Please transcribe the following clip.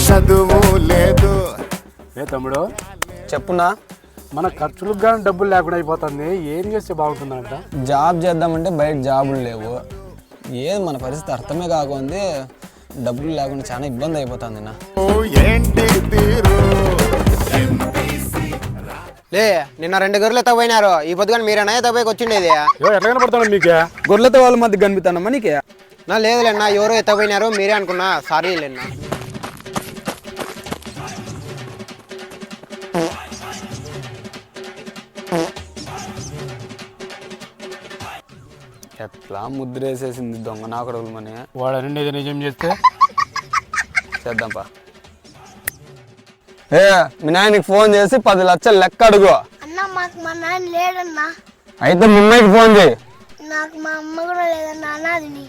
చదువు లేదు. ఏ తమ్ముడు చెప్పునా. మన ఖర్చులకు కానీ డబ్బులు లేకుండా అయిపోతుంది. ఏం చేస్తే బాగుంటుందంట? జాబ్ చేద్దామంటే బయట జాబులు లేవు. ఏది మన పరిస్థితి అర్థమే కాకుంది. డబ్బులు లేకుండా చాలా ఇబ్బంది అయిపోతుంది నా. లే నిన్న 2 గొర్రెలు ఎత్తపోయినారు. ఈ పొద్దుగా మీరేనా ఎత్తపోయికి వచ్చిండేది? ఎట్లా కనపడతాను మీకే? గొర్రెలతో వాళ్ళ మధ్య కనిపిస్తానమ్మా నీకే? నా లేదులేనా, ఎవరో ఎత్తపోయినారు మీరే అనుకున్నా. సారీ లేనా. ఎట్లా ముద్రేసేసింది దొంగ నా కొడుకులు మని. వాడు ఏదో నిజం చేస్తే చేద్దాంపా. ఏ మీ నాయనకి ఫోన్ చేసి 10 లక్షలు లెక్క అడుగు. అన్న మాకు మా నాన్న లేడన్నా. అయితే మీ అమ్మాయికి ఫోన్ చేయి. నాకు మా అమ్మ కూడా లేదన్నా, అనాదిని.